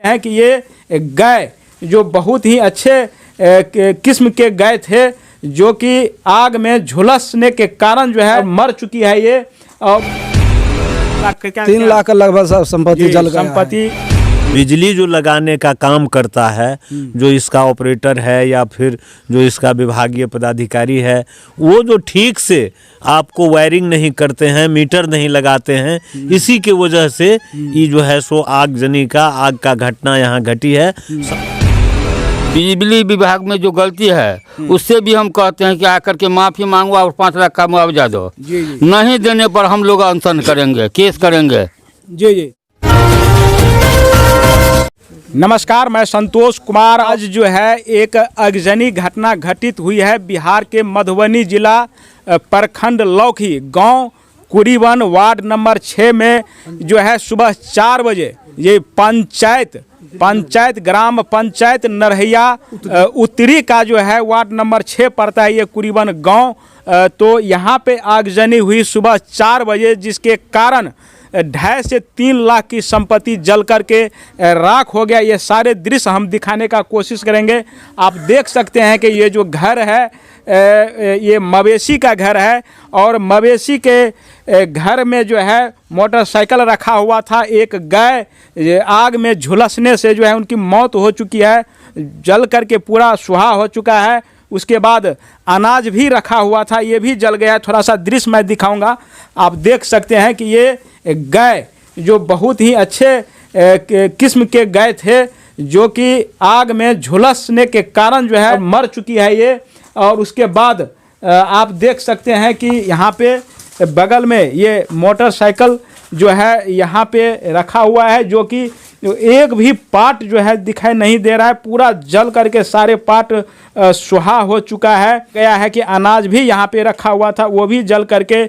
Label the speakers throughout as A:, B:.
A: हैं कि ये गाय जो बहुत ही अच्छे किस्म के गाय थे जो कि आग में झुलसने के कारण जो है मर चुकी है ये। और
B: 3 लाख का लगभग संपत्ति जल गया।
A: संपत्ति
C: बिजली जो लगाने का काम करता है, जो इसका ऑपरेटर है या फिर जो इसका विभागीय पदाधिकारी है, वो जो ठीक से आपको वायरिंग नहीं करते हैं, मीटर नहीं लगाते हैं, इसी के वजह से ये जो है सो आगजनी का आग का घटना यहाँ घटी है।
D: बिजली विभाग में जो गलती है उससे भी हम कहते हैं कि आकर के माफ़ी मांगो और 5 लाख का मुआवजा दो। नहीं देने पर हम लोग अनशन करेंगे, केस करेंगे।
A: जी। नमस्कार, मैं संतोष कुमार। आज जो है एक आगजनी घटना घटित हुई है बिहार के मधुबनी जिला प्रखंड लौकी गांव कुरीवन वार्ड नंबर 6 में जो है सुबह 4 बजे ये पंचायत ग्राम पंचायत नरहैया उत्तरी का जो है वार्ड नंबर 6 पड़ता है ये कुरीवन गांव। तो यहाँ पे आगजनी हुई सुबह 4 बजे, जिसके कारण 2.5 से 3 लाख की संपत्ति जल करके राख हो गया। ये सारे दृश्य हम दिखाने का कोशिश करेंगे। आप देख सकते हैं कि ये जो घर है ये मवेशी का घर है और मवेशी के घर में जो है मोटरसाइकिल रखा हुआ था। एक गाय आग में झुलसने से जो है उनकी मौत हो चुकी है, जल करके पूरा सुहा हो चुका है। उसके बाद अनाज भी रखा हुआ था, ये भी जल गया। थोड़ा सा दृश्य मैं दिखाऊंगा। आप देख सकते हैं कि ये गाय जो बहुत ही अच्छे किस्म के गाय थे जो कि आग में झुलसने के कारण जो है मर चुकी है ये। और उसके बाद आप देख सकते हैं कि यहाँ पे बगल में ये मोटरसाइकिल जो है यहाँ पे रखा हुआ है, जो कि एक भी पार्ट जो है दिखाई नहीं दे रहा है। पूरा जल करके सारे पार्ट सुहा हो चुका है। गया है कि अनाज भी यहाँ पे रखा हुआ था, वो भी जल करके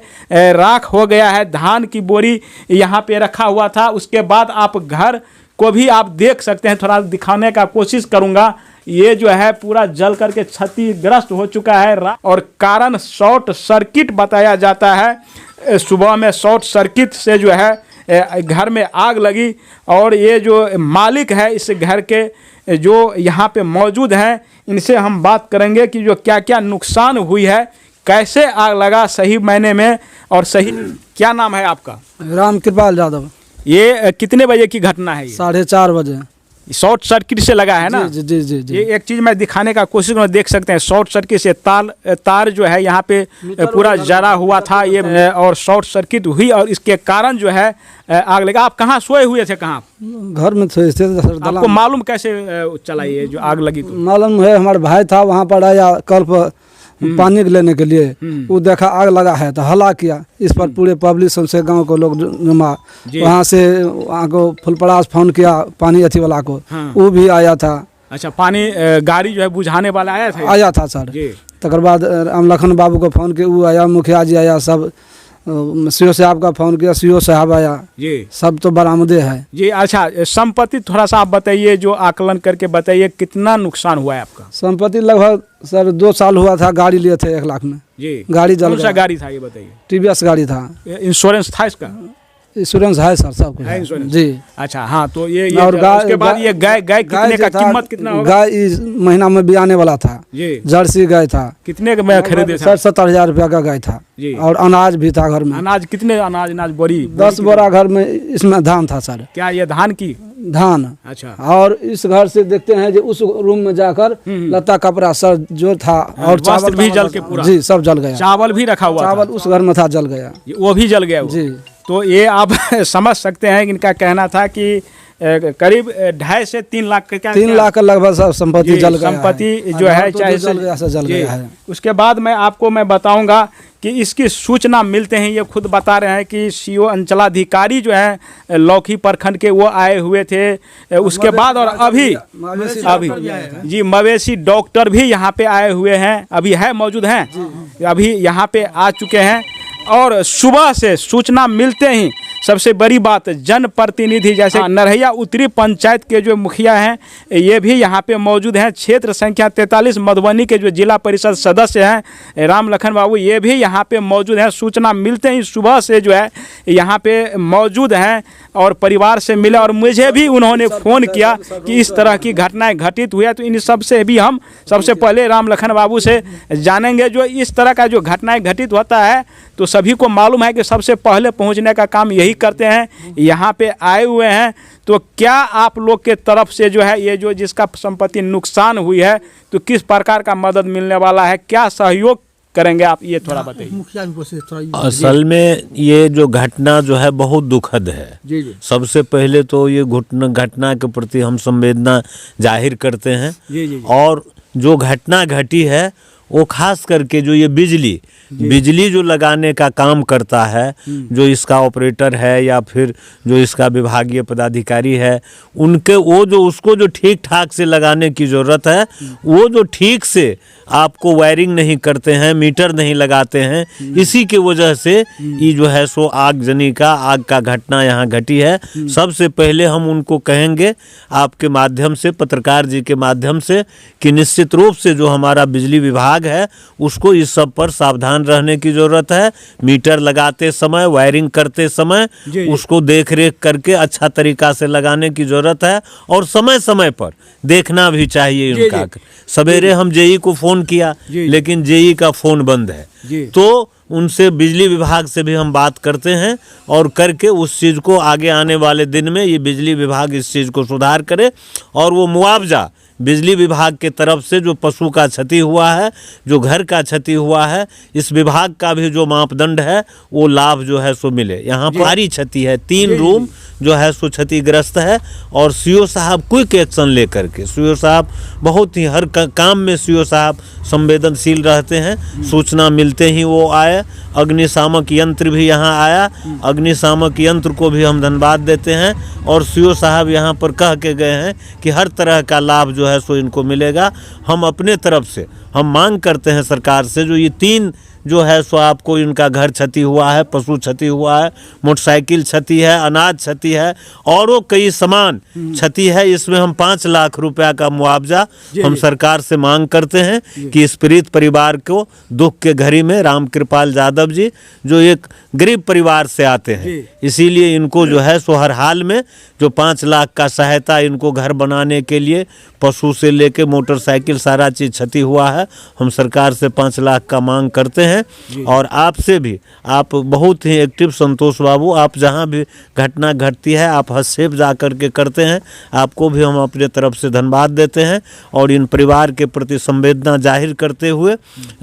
A: राख हो गया है। धान की बोरी यहाँ पे रखा हुआ था। उसके बाद आप घर को भी आप देख सकते हैं, थोड़ा दिखाने का कोशिश करूँगा। ये जो है पूरा जल करके क्षतिग्रस्त हो चुका है और कारण शॉर्ट सर्किट बताया जाता है। सुबह में शॉर्ट सर्किट से जो है घर में आग लगी। और ये जो मालिक है इस घर के जो यहाँ पे मौजूद हैं, इनसे हम बात करेंगे कि जो क्या क्या नुकसान हुई है, कैसे आग लगा सही मायने में और सही। क्या नाम है आपका?
B: राम कृपाल यादव।
A: ये कितने बजे की घटना है?
B: 4:30 बजे।
A: शॉर्ट सर्किट से लगा है ना?
B: जी।
A: ये एक चीज़ मैं दिखाने का कोशिश करूँ, देख सकते हैं शॉर्ट सर्किट से तार जो है यहाँ पे पूरा जला हुआ था ये, और शॉर्ट सर्किट हुई और इसके कारण जो है आग लगा। आप कहाँ सोए हुए थे? कहाँ?
B: घर में थे।
A: आपको मालूम कैसे चला ये जो आग लगी? तो
B: मालूम है, हमारे भाई था वहाँ पर आया कल पर पानी लेने के लिए, वो देखा आग लगा है तो हल्ला किया। इस पर पूरे पब्लिक से गांव को लोग जमा, वहाँ से वहाँ को फुलपड़ास फोन किया पानी अथी वाला को। वो भी आया था।
A: अच्छा, पानी गाड़ी जो है बुझाने वाला आया था
B: सर। तकर बाद लखन बाबू को फोन किया, वो आया, मुखिया जी आया, सब सीओ साहब का फोन किया, सीओ साहब आया जी। सब तो बरामदे है जी। अच्छा, संपत्ति थोड़ा सा आप बताइए, जो आकलन करके बताइए कितना नुकसान हुआ है आपका? संपत्ति लगभग सर 2 साल हुआ था। गाड़ी लिए थे 1 लाख में
A: जी।
B: गाड़ी जल गया।
A: कौन सा गाड़ी था ये बताइए?
B: टीवीएस गाड़ी था।
A: इंश्योरेंस था इसका?
B: इंश्योरेंस है सर, सब कुछ
A: है इंश्योरेंस
B: जी।
A: अच्छा, हाँ। तो ये
B: और
A: उसके बाद ये गाय कितने का कीमत कितना होगा?
B: गाय इस महीना में भी आने वाला था
A: जी।
B: जर्सी गाय था।
A: कितने का मैं खरीदे था?
B: सर 70,000 रुपया का गाय था जी। और अनाज भी था घर में।
A: अनाज कितने? अनाज बोरी
B: 10 बोरा घर में इसमें धान था सर।
A: क्या ये धान की?
B: धान।
A: अच्छा।
B: और इस घर से देखते हैं जो उस रूम में जाकर लता कपड़ा सर जो था और चावल
A: भी जल के पूरा जी
B: सब जल गया।
A: चावल भी रखा हुआ,
B: चावल उस घर में था, जल गया,
A: वो भी जल गया
B: जी।
A: तो ये आप समझ सकते हैं, इनका कहना था कि करीब 2.5 से 3 लाख का
B: 3 लाख का लगभग संपत्ति जल गया।
A: संपत्ति जो है चाहे
B: जल गया है।
A: उसके बाद मैं बताऊंगा कि इसकी सूचना मिलते हैं, ये खुद बता रहे हैं कि सीओ अंचलाधिकारी जो है लौकी प्रखंड के वो आए हुए थे। उसके बाद और अभी जी मवेशी डॉक्टर भी यहाँ पे आए हुए हैं, अभी है मौजूद हैं, अभी यहाँ पे आ चुके हैं। और सुबह से सूचना मिलते ही सबसे बड़ी बात जनप्रतिनिधि जैसे नरहैया उत्तरी पंचायत के जो मुखिया हैं ये भी यहाँ पे मौजूद हैं। क्षेत्र संख्या 43 मधुबनी के जो जिला परिषद सदस्य हैं राम लखन बाबू ये भी यहाँ पे मौजूद हैं। सूचना मिलते ही सुबह से जो है यहाँ पे मौजूद हैं और परिवार से मिले और मुझे भी उन्होंने फ़ोन किया कि इस तरह की घटनाएं घटित हुई है। तो इन सब से भी हम सबसे पहले राम लखन बाबू से जानेंगे। जो इस तरह का जो घटनाएं घटित होता है तो सभी को मालूम है कि सबसे पहले पहुंचने का काम यही करते हैं। यहाँ पे आए हुए हैं तो क्या आप लोग के तरफ से जो है ये जो जिसका संपत्ति नुकसान हुई है तो किस प्रकार का मदद मिलने वाला है, क्या सहयोग करेंगे आप, ये थोड़ा बताइए।
C: असल में ये जो घटना जो है बहुत दुखद है।
A: जी जी
C: सबसे पहले तो ये घटना के प्रति हम संवेदना जाहिर करते हैं।
A: जी जी
C: और जो घटना घटी है वो खास करके जो ये बिजली जो लगाने का काम करता है, जो इसका ऑपरेटर है या फिर जो इसका विभागीय पदाधिकारी है, उनके वो जो उसको जो ठीक ठाक से लगाने की ज़रूरत है, वो जो ठीक से आपको वायरिंग नहीं करते हैं, मीटर नहीं लगाते हैं, इसी की वजह से ये जो है सो आग का घटना यहाँ घटी है। सबसे पहले हम उनको कहेंगे आपके माध्यम से, पत्रकार जी के माध्यम से, कि निश्चित रूप से जो हमारा बिजली विभाग है उसको इस सब पर सावधान रहने की ज़रूरत है। मीटर लगाते समय, वायरिंग करते समय उसको देख रेख करके अच्छा तरीका से लगाने की ज़रूरत है और समय समय पर देखना भी चाहिए इनका। सवेरे हम जेई को फ़ोन किया लेकिन जेई का फ़ोन बंद है, तो उनसे बिजली विभाग से भी हम बात करते हैं और करके उस चीज़ को आगे आने वाले दिन में ये बिजली विभाग इस चीज़ को सुधार करे और वो मुआवजा बिजली विभाग के तरफ से जो पशु का क्षति हुआ है, जो घर का क्षति हुआ है, इस विभाग का भी जो मापदंड है वो लाभ जो है सो मिले। यहाँ पर भारी क्षति है, 3 रूम जो है सो क्षतिग्रस्त है और सीओ साहब क्विक एक्शन लेकर के, सीओ साहब बहुत ही हर काम में सीओ साहब संवेदनशील रहते हैं। सूचना मिलते ही वो आए। अग्निशामक यंत्र भी यहाँ आया, अग्निशामक यंत्र को भी हम धन्यवाद देते हैं और सीओ साहब यहाँ पर कह के गए हैं कि हर तरह का लाभ जो है सो इनको मिलेगा। हम अपने तरफ से हम मांग करते हैं सरकार से, जो ये 3 जो है सो आपको इनका घर क्षति हुआ है, पशु क्षति हुआ है, मोटरसाइकिल क्षति है, अनाज क्षति है और वो कई सामान क्षति है, इसमें हम 5 लाख रुपया का मुआवजा हम सरकार से मांग करते हैं कि इस पीड़ित परिवार को दुख के घड़ी में रामकृपाल यादव जी जो एक गरीब परिवार से आते हैं, इसीलिए इनको जो है सो हर हाल में जो 5 लाख का सहायता इनको घर बनाने के लिए, पशु से लेके मोटरसाइकिल सारा चीज़ क्षति हुआ है, हम सरकार से 5 लाख का मांग करते हैं। और आपसे भी, आप बहुत ही एक्टिव संतोष बाबू, आप जहां भी घटना घटती है आप हस्तक्षेप जा कर के करते हैं, आपको भी हम अपने तरफ से धन्यवाद देते हैं और इन परिवार के प्रति संवेदना जाहिर करते हुए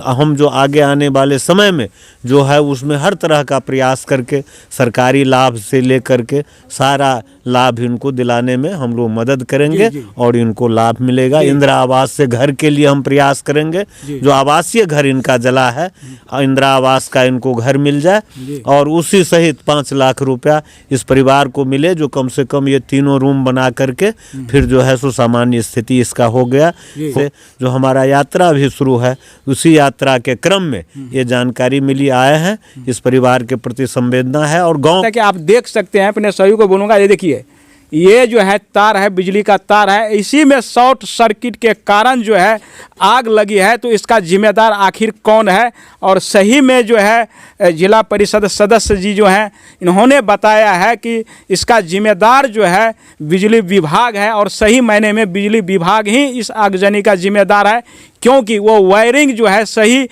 C: हम जो आगे आने वाले समय में जो है उसमें हर तरह का प्रयास करके सरकारी लाभ से लेकर के सारा लाभ इनको दिलाने में हम लोग मदद करेंगे और इनको लाभ मिलेगा। इंदिरा आवास से घर के लिए हम प्रयास करेंगे, जो आवासीय घर इनका जला है इंदिरा आवास का इनको घर मिल जाए और उसी सहित 5 लाख रुपया इस परिवार को मिले, जो कम से कम ये 3 रूम बना करके फिर जो है सो सामान्य स्थिति इसका हो गया। जो हमारा यात्रा भी शुरू है उसी यात्रा के क्रम में ये जानकारी मिली आए हैं, इस परिवार के प्रति संवेदना है। और गाँव
A: कि आप देख सकते हैं, अपने सभी को बोलूँगा, ये देखिए ये जो है तार है, बिजली का तार है, इसी में शॉर्ट सर्किट के कारण जो है आग लगी है। तो इसका जिम्मेदार आखिर कौन है? और सही में जो है जिला परिषद सदस्य जी जो हैं इन्होंने बताया है कि इसका जिम्मेदार जो है बिजली विभाग है और सही मायने में बिजली विभाग ही इस आगजनी का जिम्मेदार है, क्योंकि वो वायरिंग जो है सही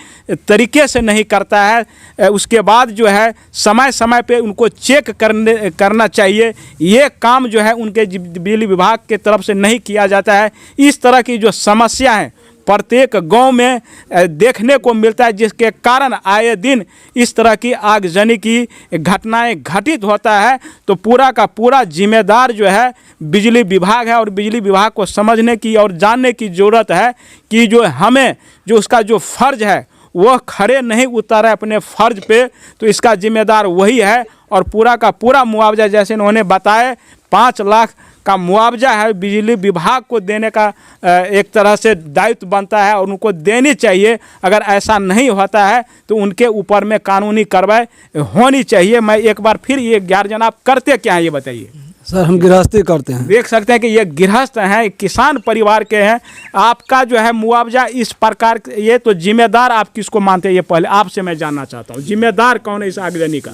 A: तरीके से नहीं करता है। उसके बाद जो है समय समय पे उनको चेक करना चाहिए, ये काम जो है उनके बिजली विभाग के तरफ से नहीं किया जाता है। इस तरह की जो समस्या है प्रत्येक गांव में देखने को मिलता है, जिसके कारण आए दिन इस तरह की आगजनी की घटनाएं घटित होता है। तो पूरा का पूरा जिम्मेदार जो है बिजली विभाग है और बिजली विभाग को समझने की और जानने की ज़रूरत है कि जो हमें जो उसका जो फ़र्ज़ है वह खड़े नहीं उतारा है अपने फ़र्ज पे, तो इसका जिम्मेदार वही है। और पूरा का पूरा मुआवजा जैसे इन्होंने बताए 5 लाख का मुआवजा है बिजली विभाग को देने का एक तरह से दायित्व बनता है और उनको देनी चाहिए। अगर ऐसा नहीं होता है तो उनके ऊपर में कानूनी कार्रवाई होनी चाहिए। मैं एक बार फिर ये गार्जियन आप करते क्या हैं ये बताइए।
B: सर हम गृहस्थी करते हैं।
A: देख सकते हैं कि ये गृहस्थ हैं, किसान परिवार के हैं। आपका जो है मुआवजा इस प्रकार, ये तो जिम्मेदार आप किसको मानते हैं, ये पहले आपसे मैं जानना चाहता हूँ। जिम्मेदार कौन है इस आगजनी का?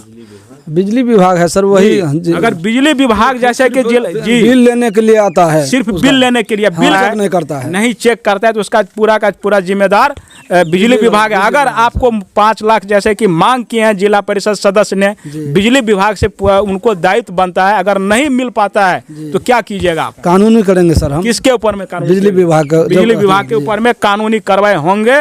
B: बिजली विभाग है सर, वही।
A: अगर बिजली विभाग जैसे कि जी
B: बिल लेने के लिए आता है,
A: सिर्फ बिल लेने के लिए, बिल
B: चेक नहीं करता है,
A: नहीं चेक करता है, तो उसका पूरा का पूरा जिम्मेदार बिजली विभाग है। अगर आपको 5 लाख जैसे कि मांग किए हैं जिला परिषद सदस्य ने, बिजली विभाग से उनको दायित्व बनता है, अगर नहीं मिल पाता है तो क्या कीजिएगा आप?
B: कानूनी करेंगे सर हम।
A: किसके ऊपर में कानूनी?
B: बिजली विभाग,
A: बिजली विभाग के ऊपर में कानूनी कार्रवाई होंगे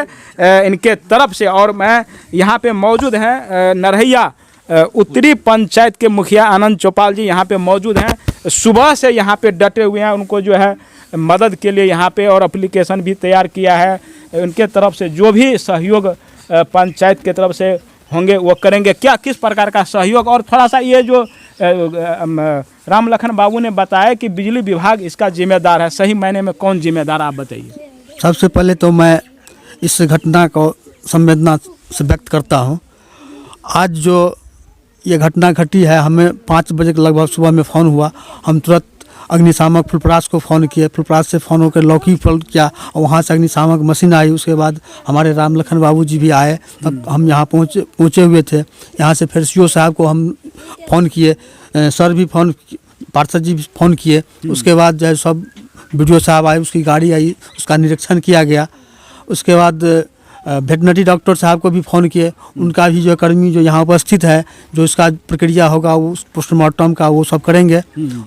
A: इनके तरफ से। और मैं यहाँ पे मौजूद हैं नरहैया उत्तरी पंचायत के मुखिया आनंद चौपाल जी यहाँ पे मौजूद हैं। सुबह से यहाँ पे डटे हुए हैं, उनको जो है मदद के लिए यहाँ पे और एप्लीकेशन भी तैयार किया है। उनके तरफ से जो भी सहयोग पंचायत के तरफ से होंगे वो करेंगे। क्या किस प्रकार का सहयोग, और थोड़ा सा ये जो राम लखन बाबू ने बताया कि बिजली विभाग इसका जिम्मेदार है, सही मायने में कौन जिम्मेदार, आप बताइए।
E: सबसे पहले तो मैं इस घटना को संवेदना से व्यक्त करता हूँ। आज जो ये घटना घटी है, हमें 5 बजे के लगभग सुबह में फ़ोन हुआ। हम तुरंत अग्निशामक फुलपरास को फ़ोन किए, फुलपरास से फ़ोन होकर लौकी फोन किया और वहाँ से अग्निशामक मशीन आई। उसके बाद हमारे राम लखन बाबू जी भी आए, तब हम यहाँ पहुँचे हुए थे। यहाँ से फिर सीओ साहब को हम फ़ोन किए, सर भी फ़ोन, पार्षद जी भी फ़ोन किए। उसके बाद जो है सब BDO साहब आए, उसकी गाड़ी आई, उसका निरीक्षण किया गया। उसके बाद वेटनरी डॉक्टर साहब को भी फ़ोन किए, उनका भी जो कर्मी जो यहाँ उपस्थित है, जो इसका प्रक्रिया होगा वो पोस्टमार्टम का वो सब करेंगे।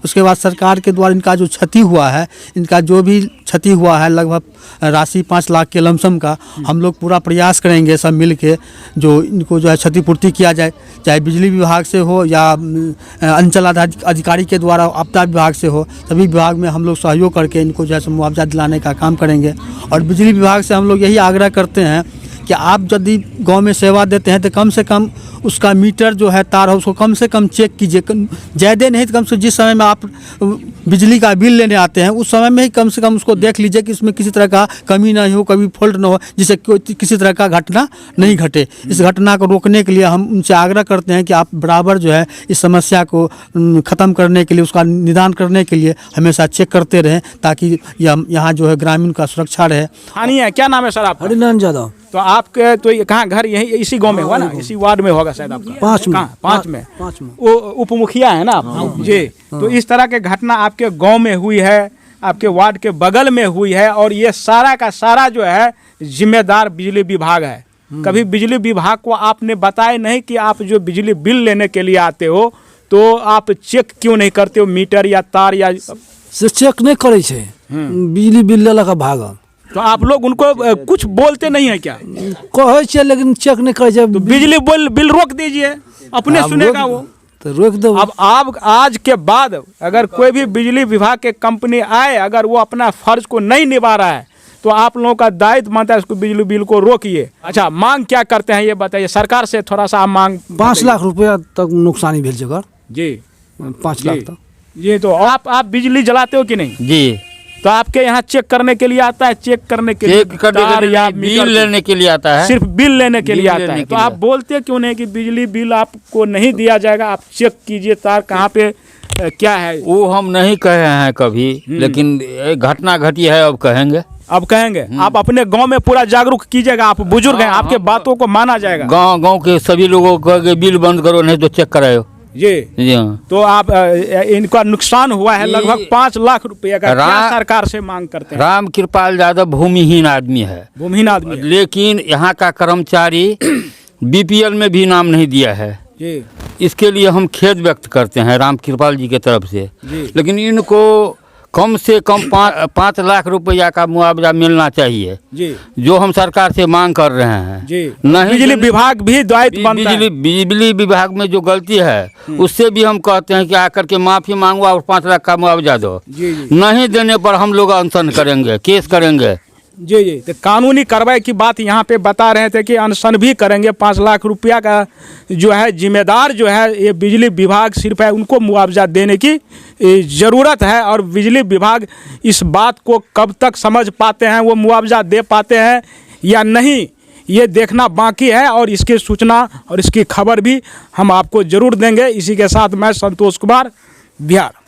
E: उसके बाद सरकार के द्वारा इनका जो क्षति हुआ है, इनका जो भी क्षति हुआ है लगभग राशि 5 लाख के लमसम का, हम लोग पूरा प्रयास करेंगे सब मिल के जो इनको जो है क्षतिपूर्ति किया जाए, चाहे बिजली विभाग से हो या अंचल अधिकारी के द्वारा आपदा विभाग से हो। सभी विभाग में हम लोग सहयोग करके इनको जो है मुआवजा दिलाने का काम करेंगे। और बिजली विभाग से हम लोग यही आग्रह करते हैं कि आप यदि गांव में सेवा देते हैं तो कम से कम उसका मीटर जो है तार हो उसको कम से कम चेक कीजिए। ज़्यादा नहीं तो कम से जिस समय में आप बिजली का बिल लेने आते हैं उस समय में ही कम से कम उसको देख लीजिए कि इसमें किसी तरह का कमी नहीं हो, कभी फॉल्ट ना हो, जिससे किसी तरह का घटना नहीं घटे। इस घटना को रोकने के लिए हम उनसे आग्रह करते हैं कि आप बराबर जो है इस समस्या को ख़त्म करने के लिए, उसका निदान करने के लिए हमेशा चेक करते रहें, ताकि यहाँ जो है ग्रामीण का सुरक्षा रहे।
A: हानि है, क्या नाम है सर आपका?
B: हरिनारायण यादव।
A: तो आपके तो ये कहाँ घर यही इसी गांव में हुआ ना, इसी वार्ड में होगा शायद आपका?
B: 5 में।
A: 5 में।
B: 5 में
A: वो उप मुखिया है ना आप जी। तो इस तरह के घटना आपके गांव में हुई है, आपके वार्ड के बगल में हुई है, और ये सारा का सारा जो है जिम्मेदार बिजली विभाग है। कभी बिजली विभाग को आपने बताया नहीं कि आप जो बिजली बिल लेने के लिए आते हो तो आप चेक क्यों नहीं करते हो मीटर या तार या
B: से चेक नहीं करे छे, बिजली बिल लेला का भाग।
A: तो आप लोग उनको कुछ बोलते नहीं है क्या?
B: कहे छे लेकिन चेक नहीं करे छे।
A: तो बिजली बिल रोक दीजिए, अपने सुनेगा वो,
B: तो रोक दो।
A: अब आप आज के बाद अगर कोई भी बिजली विभाग के कंपनी आए, अगर वो अपना फर्ज को नहीं निभा रहा है तो आप लोगों का दायित्व बनता है उसको बिजली बिल को रोकिए। अच्छा, मांग क्या करते हैं ये बताइए, सरकार से थोड़ा सा मांग।
B: 5 लाख रुपया तक नुकसानी भेल जगह
A: जी,
B: 5 लाख तक।
A: ये तो आप बिजली जलाते हो कि नहीं
D: जी।
A: तो आपके यहाँ चेक करने के लिए आता है? चेक करने के लिए, तार या
D: बिल लेने के लिए आता है,
A: सिर्फ बिल लेने के लिए आता है। तो आप बोलते क्यों नहीं कि बिजली बिल आपको नहीं दिया जाएगा, आप चेक कीजिए तार कहाँ पे क्या है?
D: वो हम नहीं कहे हैं कभी, लेकिन घटना घटी है, अब कहेंगे।
A: अब कहेंगे। आप अपने गांव में पूरा जागरूक कीजिएगा, आप बुजुर्ग हैं, आपके बातों को माना जाएगा।
D: गांव के सभी लोगों को कह के बिल बंद करो, नहीं तो चेक कराओ।
A: जी हाँ। तो आप इनका नुकसान हुआ है लगभग 5 लाख रुपए का, क्या सरकार से मांग करते हैं?
D: राम कृपाल यादव भूमिहीन आदमी है,
A: भूमिहीन आदमी है।
D: लेकिन यहाँ का कर्मचारी BPL में भी नाम नहीं दिया है
A: जी।
D: इसके लिए हम खेद व्यक्त करते हैं राम कृपाल जी के तरफ से। लेकिन इनको कम से कम 5 लाख रुपया का मुआवजा मिलना चाहिए जी, जो हम सरकार से मांग कर रहे हैं जी। नहीं,
A: बिजली विभाग भी दायित्व बनता है।
D: बिजली विभाग में जो गलती है उससे भी हम कहते हैं कि आकर के माफी मांगो और 5 लाख का मुआवजा दो। नहीं देने पर हम लोग अनशन करेंगे, केस करेंगे।
A: जी जी, तो कानूनी कार्रवाई की बात यहाँ पे बता रहे थे कि अनशन भी करेंगे। 5 लाख रुपया का जो है जिम्मेदार जो है ये बिजली विभाग सिर्फ है, उनको मुआवजा देने की ज़रूरत है। और बिजली विभाग इस बात को कब तक समझ पाते हैं, वो मुआवजा दे पाते हैं या नहीं, ये देखना बाकी है। और इसकी सूचना और इसकी खबर भी हम आपको ज़रूर देंगे। इसी के साथ मैं संतोष कुमार, बिहार।